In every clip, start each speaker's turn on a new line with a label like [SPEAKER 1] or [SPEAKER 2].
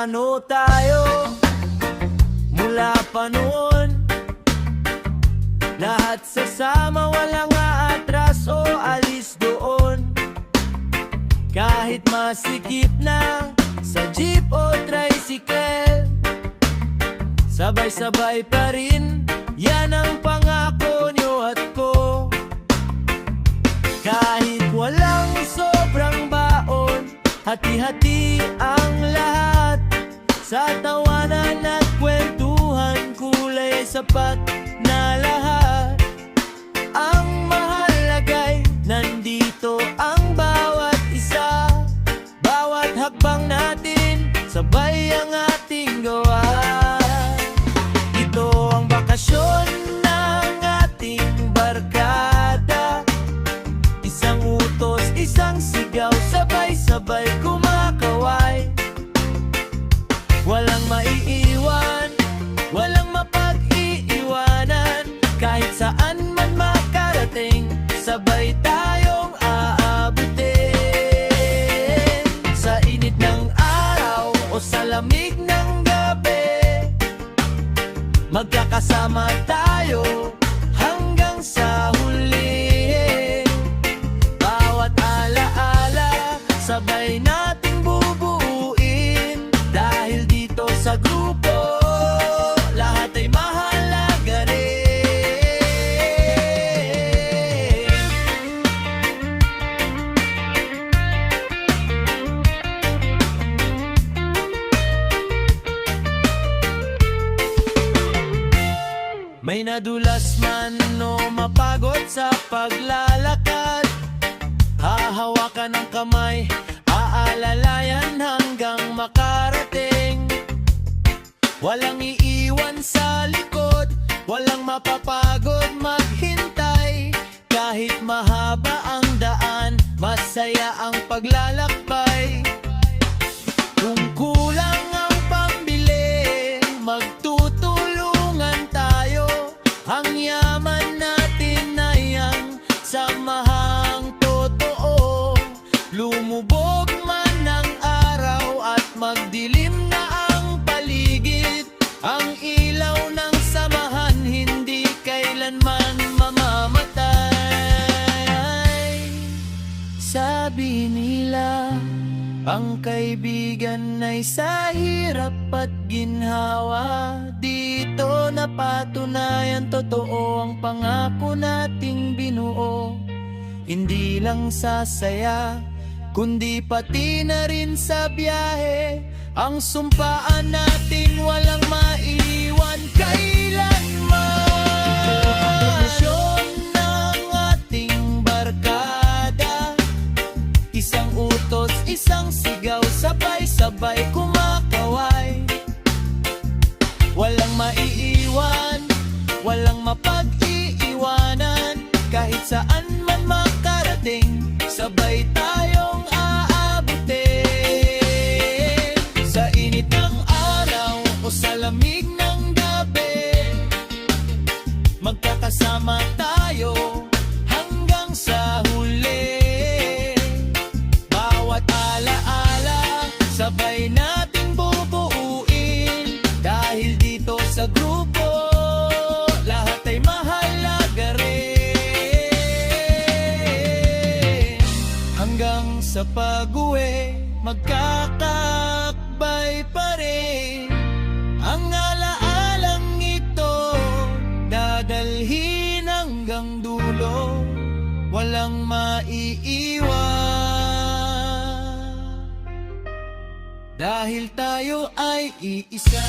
[SPEAKER 1] paano tayo mula pa noon. Lahat sasama, walang aatras o alis doon. Kahit masikip na sa jeep o tricycle, sabay-sabay pa rin, yan ang pangako nyo at ko. Kahit walang sobrang baon, hati-hati ang lahat. Sa tawanan at kwentuhan, kulay sapat na lahat. Ang mahalagay, nandito ang bawat isa. Bawat hakbang natin, sabay ang ating gawa. Ito ang bakasyon ng ating barkada. Isang utos, isang sigaw, sabay-sabay kumakaway. Walang maiiwan, walang mapag-iiwanan. Kahit saan man makarating, sabay tayong aabutin. Sa init ng araw o sa lamig ng gabi, magkakasama tayo hanggang sa huli. Bawat alaala, sabay nating bubuuin. Dahil dito sa grupo, lahat ay mahalaga rin. May nadulas man o mapagod sa paglalakad, hahawakan ng kamay, aalalayan hanggang makarating. Walang iiwan sa likod, walang mapapagod maghintay. Kahit mahaba ang daan, masaya ang paglalakbay. Kung kulang ang pambili, magtutulungan tayo. Ang yaman natin ay ang samahang totoo. Lumubog man ang araw at magdilim na ang paligid, ang ilaw ng samahan hindi kailanman mamamatay. Sabi nila, ang kaibigan ay sa hirap at ginhawa. Dito napatunayan, totoo ang pangako nating binuo. Hindi lang sa saya, kundi pati na rin sa biyahe. Ang sumpaan natin walang maiwan kailanman. Misyon ng ating barkada, isang utos, isang sigaw, sabay-sabay kumakaway. Walang maiiwan, walang mapag-iiwanan. Kahit saan man makarating, sabay tayong aabutin. Sa init ng araw o sa lamig ng gabi, magkakasama tayo hanggang sa huli. Bawat alaala, sabay nating bubuuin. Dahil dito sa grupo, lahat ay mahalaga rin. Hanggang sa pag-uwi, magkakakbay pa rin. Ang alaalang ito, dadalhin hanggang dulo. Walang maiiwan, dahil tayo ay iisa.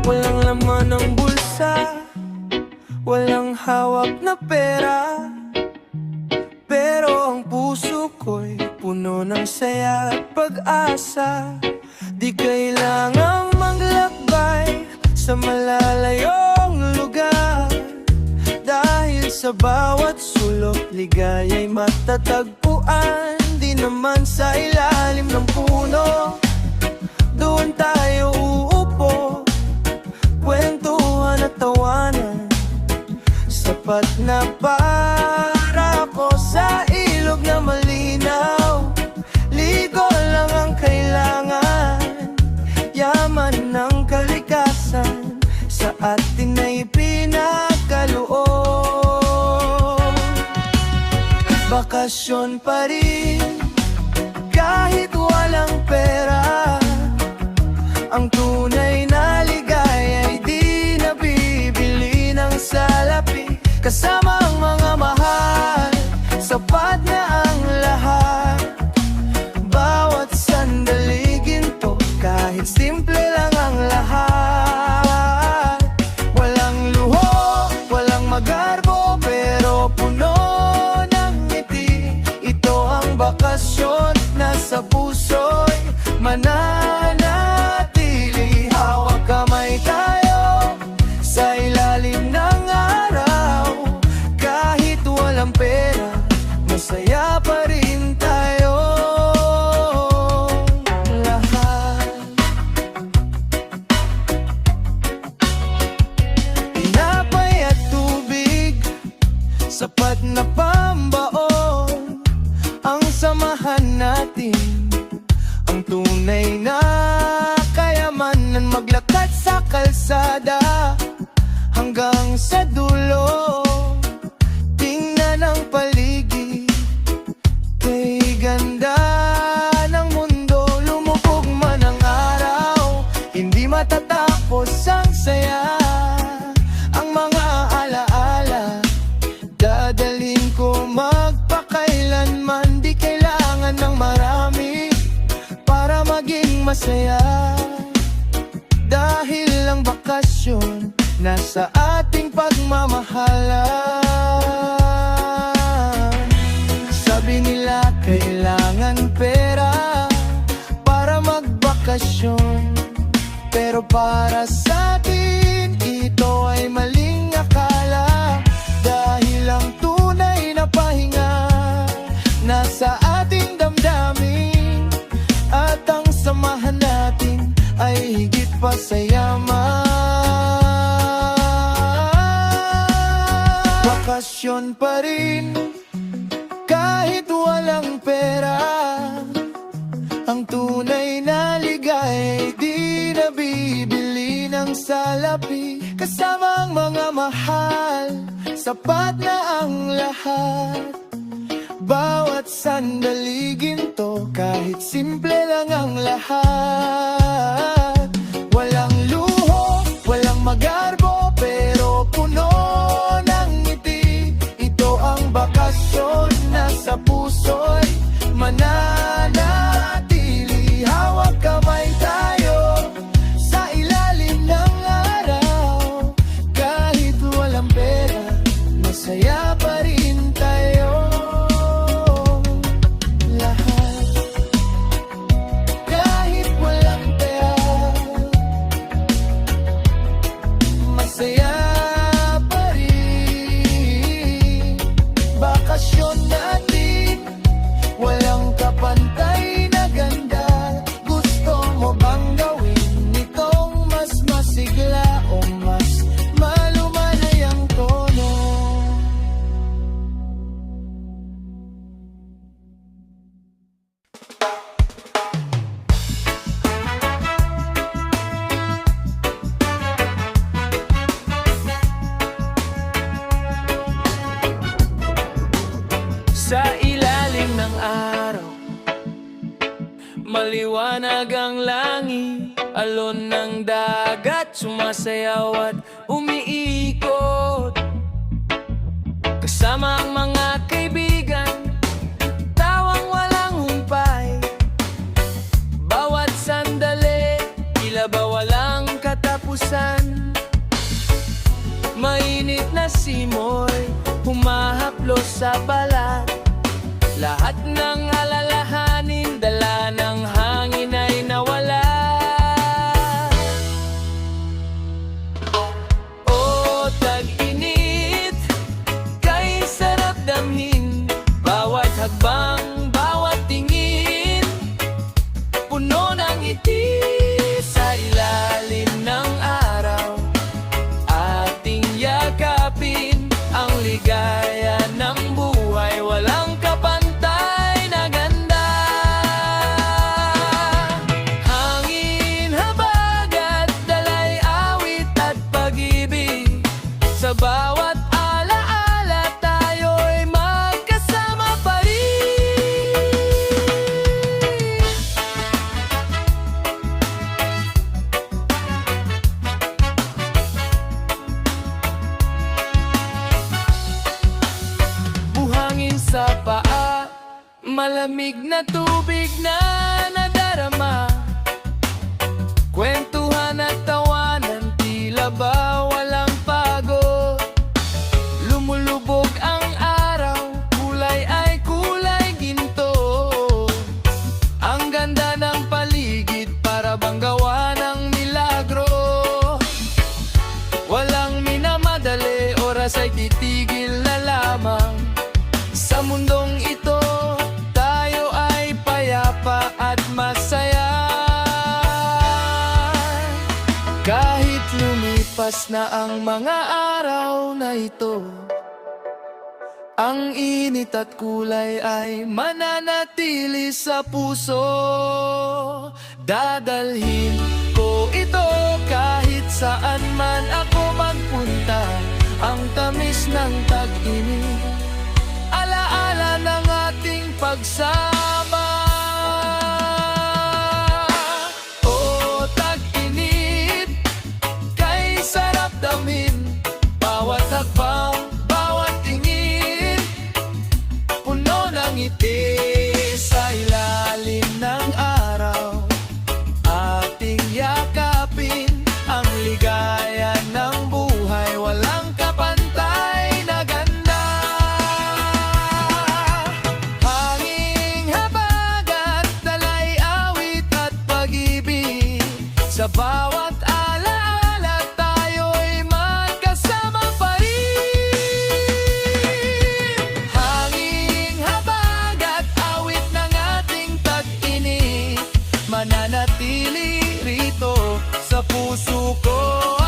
[SPEAKER 1] Walang laman ng bulsa, walang hawak na pera, pero ang puso ko'y puno ng saya at pag-asa. Di kailangang maglakbay sa malalayong lugar. Dahil sa bawat sulok, ligaya'y matatagpuan. Di naman sa ilalim ng puno, doon tayo uupo, kwentuhan at tawanan. Sapat na para ko sa ilog na malinaw. Ligo lang ang kailangan, yaman ng kalikasan sa atin ay pinagkaloob. Bakasyon pa rin kahit walang pera. Ang tunay na ligaya ay di nabibili ng salapi. Kasama ang mga mahal, sapat na ang lahat. Bawat sandali ginto, kahit simple lang ang lahat. Walang luho, walang magarbo, pero puno ng ngiti. Ito ang bakasyon na sa puso'y mananatili. Hawak kamay tayo sa ilalim ng araw. Kahit walang pera, masaya pa rin tayo lahat. Tinapay at tubig, sapat na pambaon. Ang samahan natin, ang tunay na kayamanan. Maglakad sa kalsada hanggang sa dulo. Tingnan ang paligid, kay ganda ng mundo. Lumubog man ang araw, hindi matatapos ang saya. Ang mga alaala, dadalhin ko magpakailanman. Di kailangan ng marami para maging masaya. Dahil ang bakasyon nasa ating pagmamahalan. Sabi nila kailangan pera para magbakasyon, pero para sa atin ito ay maling akala. Dahil ang tunay na pahinga nasa ating damdamin, at ang samahan natin ay higit pa sa yaman. Bakasyon pa rin kahit walang pera. Ang tunay na ligay di nabibili ng salapi. Kasama ang mga mahal, sapat na ang lahat. Bawat sandali ginto, kahit simple lang ang lahat. Walang luho, walang magarbo, pero puno ng ngiti. Ito ang bakasyon na sa puso'y mananatili. Hawak kamay tayo sa ilalim ng araw. Kahit walang pera, masaya pa rin tayo lahat. Kahit walang pera, masaya pa rin. Bakasyon natin, walang kapantay na ganda. Gusto mo bang gawin itong mas masigla o mas malumanay ang tono? Sa ilalim ng araw, maliwanag ang langit. Alon ng dagat, sumasayaw at umiikot. Kasama ang mga kaibigan, tawang walang humpay. Bawat sandali, tila ba walang katapusan. Mainit na simoy, humahaplos sa balat. Lahat ng alalahanin, dala ng hangin ay nawala. ligaya ng buhay, walang kapantay na ganda. Hangin, habag at dalay, awit at pag-ibig, sa bawat alaala tayo'y magkasama pa rin. Buhangin sa paa, malamig na tubig na nadarama, kwentuhan at tawanan, tila ba walang pagod. Lumulubog ang araw, kulay ay kulay ginto. Ang ganda ng paligid, para bang gawa ng milagro. Walang minamadali, oras ay titigil na lamang. Sa mundong ito, tayo ay payapa at masaya. Kahit lumipas na ang mga araw na ito, ang init at kulay ay mananatili sa puso. Dadalhin ko ito kahit saan man ako magpunta, ang tamis ng tag-init, alaala ng ating pagsama. O tag-init, kay sarap damhin, bawat hakbang, bawat tingin, puno ng ngiti sa ilalim ng araw. Ating yakapin ang ligaya ng buhay, walang kapantay na ganda. Hanging, habag at dalay, awit at pag-ibig, sa bawat alaala tayo'y magkasama pa rin. Hanging, habag at awit ng ating tag-init, mananatili rito sa puso ko.